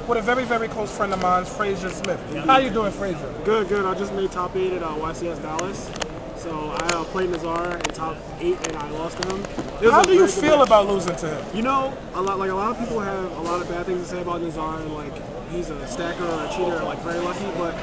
with a very, very close friend of mine, Frazier Smith. How you doing, Frazier? Good, good. I just made top 8 at YCS Dallas. So I played Nazar in top 8 and I lost to him. How do you feel about losing to him? You know, a lot of people have a lot of bad things to say about Nazar, like he's a stacker or a cheater, or like very lucky. But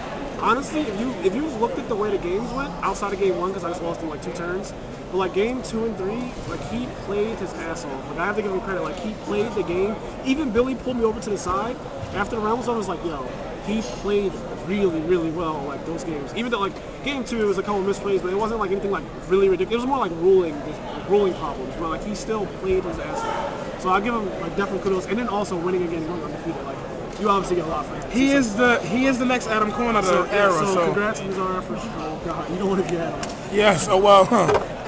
honestly, if you looked at the way the games went, outside of game 1, because I just lost in like 2 turns, but like game 2 and 3, like he played his ass off. Like I have to give him credit. Like he played the game. Even Billy pulled me over to the side after the round was over. I was like, yo, he played really, really well, like those games. Even though like game 2 was a couple misplays, but it wasn't like anything like really ridiculous. It was more like ruling problems, where like he still played his ass off. So I give him like definitely kudos. And then also winning again, going undefeated. Like you obviously get a lot for that. He is the next Adam Corn of the era. So congrats to Nazar for oh god, you don't want to be had him. Yes. Oh well.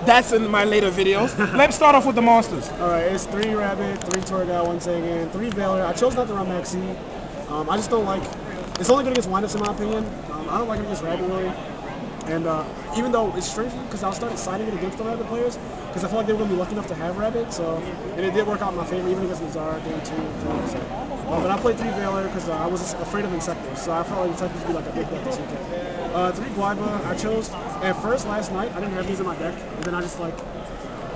That's in my later videos. Let's start off with the monsters. All right, it's 3 Rabbit, 3 Torgal, 1 Sagan, 3 Valor. I chose not to run Maxi. I just don't like. It's only good against windups in my opinion. I don't like it against Rabbit really. And even though it's strange because I started siding it against the Rabbit players because I feel like they were going to be lucky enough to have Rabbit. So and it did work out in my favor even against Nazar game 2 and 3. But I played 3 Valor because I was afraid of Insectors. So I felt like Insectors would be like a big bet this weekend. 3 Guaiba, I chose at first last night. I didn't have these in my deck, and then I just like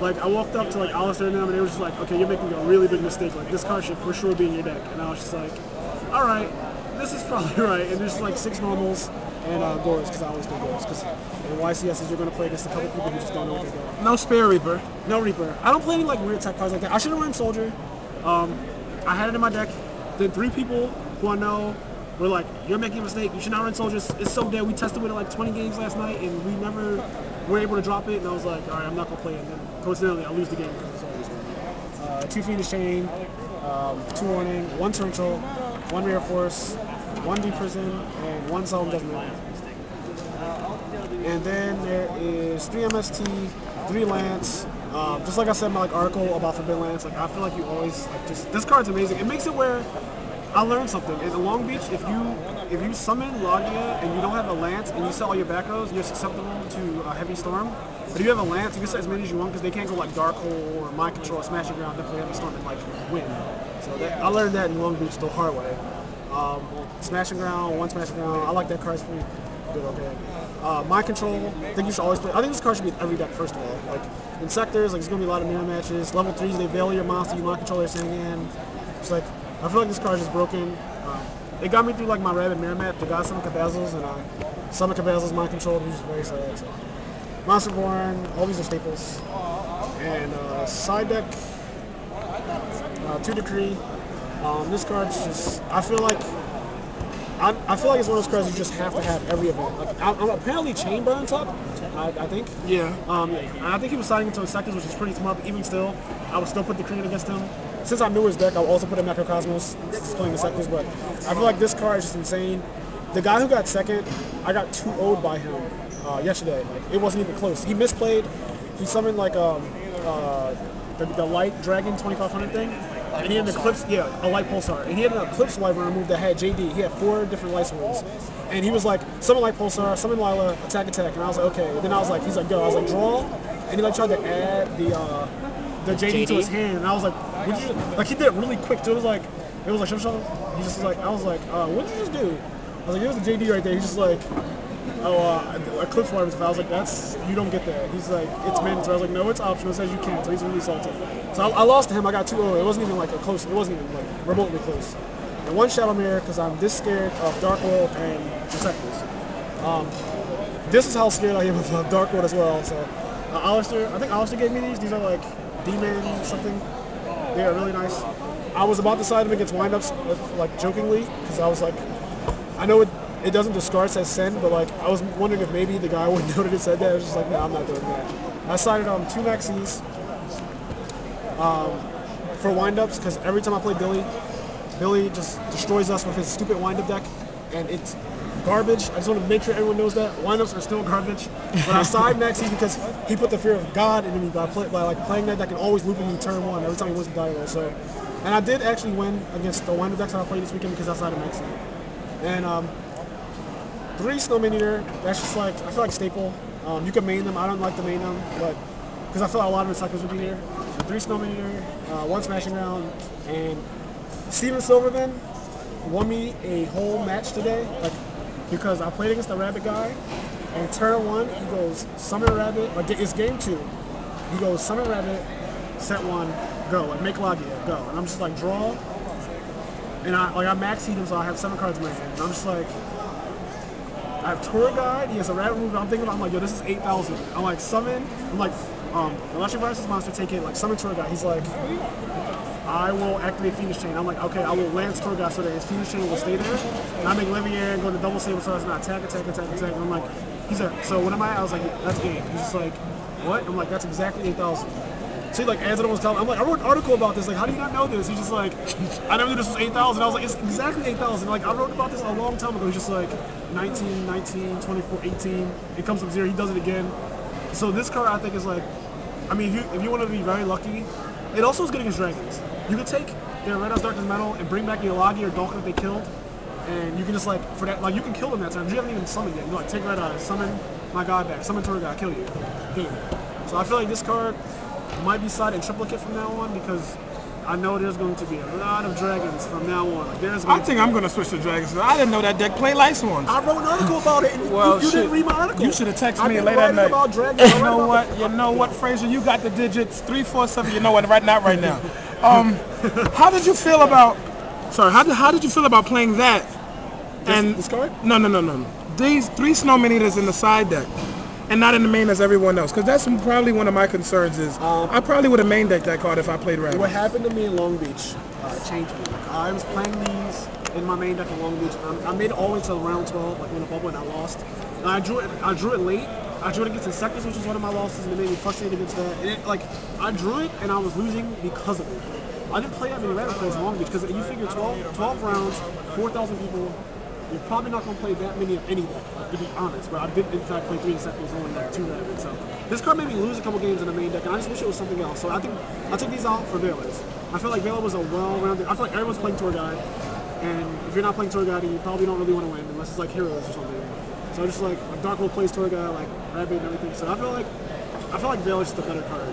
I walked up to like Alistair and them, and they were just like, okay, you're making a really big mistake. Like this card should for sure be in your deck. And I was just like, all right, this is probably right. And there's like 6 normals and Gores because I always do Gores because in YCS you're going to play against a couple people who just don't know what they're doing. No Spear Reaper. No Reaper. I don't play any like weird type cards like that. I should have run Soldier. I had it in my deck. Then 3 people who I know were like, you're making a mistake, you should not run Soldiers, it's so dead. We tested with it like 20 games last night and we never were able to drop it, and I was like, alright, I'm not gonna play it. And then coincidentally I lose the game because it's always 2 Fiendish Chain, 2 Warning, 1 Torrential, 1 Rare Force, 1 Deep Prison, and 1 Solemn Judgment. And then there is 3 MST, 3 Lance. Just like I said in my article about Forbidden Lance, like I feel like you always like just this card's amazing. It makes it where I learned something. In Long Beach, if you summon Logia and you don't have a Lance and you sell all your back rows, you're susceptible to Heavy Storm. But if you have a Lance, you can set as many as you want because they can't go like Dark Hole or Mind Control or Smashing Ground, definitely Heavy Storm and like win. So I learned that in Long Beach the hard way. Smashing Ground, 1 Smashing Ground, I like that card. It's pretty good, okay. Mind Control, I think you should always play. I think this card should be in every deck first of all. Like in sectors, like there's gonna be a lot of mirror matches. Level 3s, they veil your monster, you Mind Control their Sangan. It's like I feel like this card is broken. It got me through like my Rabbit mirror match. I got some Cabazels and I summon Cabazels Mind Control, which is very sad. So. Monster Born, all these are staples. And side deck, 2 Decree. This card's just I feel like it's one of those cards you just have to have every event. Like I'm apparently Chain Burns up, I think. Yeah. And I think he was siding into Insectors, which is pretty smart. But even still, I would still put the Decree against him. Since I knew his deck, I would also put a Necrocosmos playing the Sectors. But I feel like this card is just insane. The guy who got second, I got 2-0'd by him yesterday. Like it wasn't even close. He misplayed. He summoned like the Light Dragon 2500 thing. And he had an Eclipse, a Light Pulsar. And he had an Eclipse Wyvern move that had JD. He had 4 different Light Swords. And he was like, summon Light Pulsar, summon Lila, attack. And I was like, okay. And then I was like, he's like, go. I was like, draw. And he like tried to add the JD to his hand. And I was like, what did you like he did it really quick too. It was like shuffle. He just was like, I was like, what did you just do? I was like, there's the JD right there. He's just like, Eclipse Wyvern. I was like, you don't get that. He's like, it's mandatory. I was like, no, it's optional. It says you can't. So he's really salty. So I lost to him. I got 2-0. It wasn't even like a close. It wasn't even like remotely close. And 1 Shadow Mirror because I'm this scared of Dark World and Protectors. This is how scared I am of Dark World as well. So Alistair, I think Alistair gave me these. These are like Demon something. They are really nice. I was about to side him against windups, like jokingly, because I was like, I know it doesn't discard as send, but like I was wondering if maybe the guy wouldn't know that it said that. I was just like, no, I'm not doing that. I sided 2 Maxis for windups because every time I play Billy just destroys us with his stupid windup deck, and it's garbage. I just want to make sure everyone knows that windups are still garbage. But I side Maxis because he put the fear of God into me by playing that deck and always looping me turn 1 every time he wins the die roll. So, and I did actually win against the windup decks that I played this weekend because I sided Maxi. And 3 Snowman Eater. That's just like I feel like staple. You can main them. I don't like to main them, but because I feel like a lot of recyclers would be here. So 3 Snowman Eater, 1 Smashing Ground, and Steven Silverman. won me a whole match today, like because I played against the rabbit guy, and turn 1 he goes summon rabbit, like it's game 2. He goes summon rabbit, set 1, go, like make Logia, go, and I'm just like draw, and I max heat him, so I have 7 cards in my hand, and I'm just like. I have tour guide. He has a rabbit move. I'm thinking about. I'm like, yo, this is 8,000. I'm like summon. I'm like, electric versus monster. Take it. Like summon tour guide. He's like, I will activate Phoenix Chain. I'm like, okay, I will lance tour guide so that his Phoenix Chain will stay there. And I make Livier and go to double saber so as not attack. And I'm like, he's like, so what am I? I was like, that's 8. He's just like, what? I'm like, that's exactly 8,000. So he like answered almost telling. I'm like, I wrote an article about this. Like, how do you not know this? He's just like, I never knew this was 8,000. I was like, it's exactly 8,000. Like, I wrote about this a long time ago. He's just like 19, 19, 24, 18. It comes up 0. He does it again. So this card I think is like, I mean, if you want to be very lucky, it also is good against dragons. You could take their Red House Darkness Metal and bring back the Alagi or Dalka that they killed, and you can just like for that, like you can kill them that time. You haven't even summoned yet. You like take Red Eyes, summon my god back, summon Tour God, kill you. Game. So I feel like this card might be side in triplicate from now on because I know there's going to be a lot of dragons from now on. Like, I think I'm going to switch to dragons. I didn't know that deck played light swans. I wrote an article about it, and you didn't read my article. You should have texted me late at night. About dragons. You know what, Frazier? You got the digits 347. You know what? Right now. How did you feel about? Sorry. How did you feel about playing that? This card? No. These 3 snowman eaters in the side deck. And not in the main as everyone else, because that's probably one of my concerns is I probably would have main decked that card if I played Rabbit. What happened to me in Long Beach changed me. I was playing these in my main deck in Long Beach. I made it all the way to round 12, like in the bubble, and I lost. And I drew it late. I drew it against Insectus, which was one of my losses, and it made me frustrated against that. And it, like, I drew it, and I was losing because of it. I didn't play that many Rabbit plays in Long Beach, because you figure 12 rounds, 4,000 people. You're probably not going to play that many of any deck, like, to be honest. But I did, in fact, play 3 Insectos, only like 2 Rabbits. So this card made me lose a couple games in the main deck, and I just wish it was something else. So I think I took these out for Veilers. I feel like Veiler was a well-rounded. I feel like everyone's playing Tour Guide, and if you're not playing Tour Guide, you probably don't really want to win unless it's like Heroes or something. So just like Dark World plays Tour Guide, like Rabbit and everything. So I feel like Veiler's just a better card.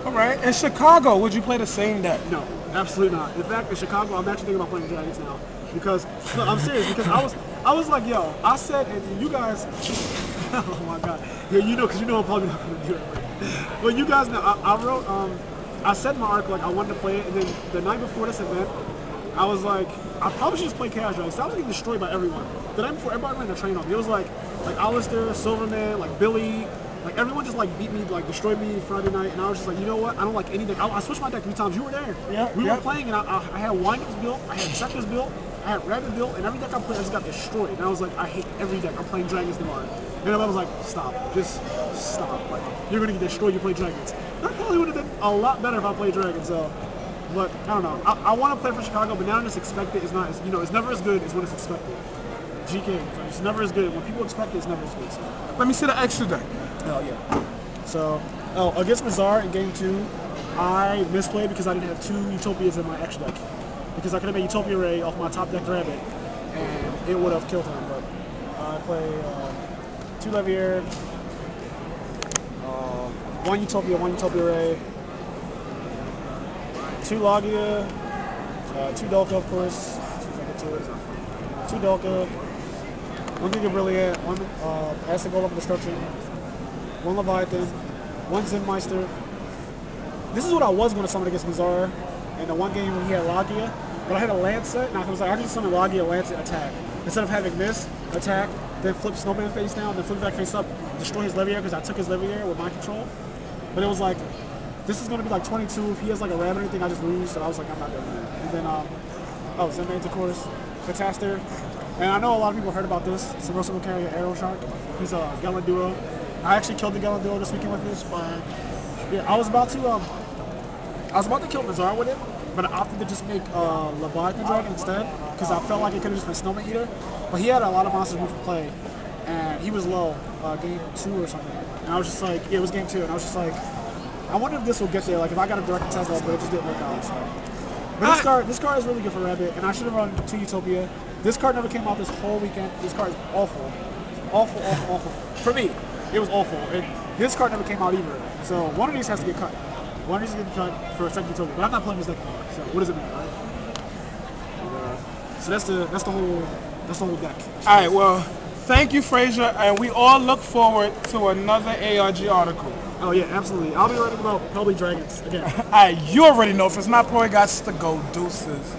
All right. In Chicago, would you play the same deck? No, absolutely not. In fact, in Chicago, I'm actually thinking about playing Dragons now. Because, no, I'm serious, because I was like, yo, I said, and you guys, oh my God. Yeah, because you know I'm probably not going to do it. But you guys know, I wrote, I said in my article, like, I wanted to play it, and then the night before this event, I was like, I probably should just play Chaos Dragons. I was getting destroyed by everyone. The night before, everybody ran the train off. It was like Alistair, Silverman, like Billy, like everyone just like beat me, like destroyed me Friday night, and I was just like, you know what? I don't like any deck. I switched my deck 3 times. You were there. Yeah. We were playing, and I had Windups built, I had Sectors built, I had Rabbit built, and every deck I played, I just got destroyed. And I was like, I hate every deck. I'm playing Dragons tomorrow. And I was like, stop, just stop. Like, you're gonna get destroyed. You play Dragons. That probably would have been a lot better if I played Dragons. So, but I don't know. I want to play for Chicago, but now I just expect it. It's not. It's never as good as when it's expected. GK. It's never as good. When people expect it, it's never as good. So. Let me see the extra deck. Oh yeah. So, against Bizarre in game 2, I misplayed because I didn't have 2 Utopias in my extra deck. Because I could have made Utopia Ray off my top deck Rabbit, and it would have killed him. But I play 2 Levier, 1 Utopia, 1 Utopia Ray, 2 Logia, 2 Dalka, of course. 2 Dalka, 1 Giga Brilliant, 1 Acid Golem Destruction, 1 Leviathan, 1 Zenmeister. This is what I was going to summon against Bizarre in the one game when he had Logia, but I had a Lance set, and I was like, I can just summon Logia, Lance, and attack. Instead of having this, attack, then flip Snowman face down, then flip back face up, destroy his Levier, because I took his Levier with mind control. But it was like, this is going to be like 22. If he has like a rabbit or anything, I just lose, so I was like, I'm not doing that. And then, Zenmans, of course, Cataster. And I know a lot of people heard about this. Submersible Carrier Arrow Shark. He's a Gallon Duo. I actually killed the Gallon Duo this weekend with this, but yeah, I was about to kill Bizarre with it, but I opted to just make Leviathan Dragon instead, because I felt like it could have just been Snowman Eater. But he had a lot of monsters move for play, and he was low, game 2 or something. And I was just like, yeah, it was game 2, and I was just like, I wonder if this will get there, like if I got a direct attack level, but it just didn't work out. So. But this card is really good for Rabbit, and I should have run 2 Utopia. This card never came out this whole weekend. This card is awful. Awful. For me, it was awful. And this card never came out either. So one of these has to get cut. One of these is getting cut for a second Utopia. But I'm not playing this deck anymore. So what does it matter, right? So that's the whole deck. All right, well, thank you, Frazier, and we all look forward to another ARG article. Oh yeah, absolutely. I'll be writing about probably dragons again. All right, you already know. If it's not pro, it got to go. Deuces.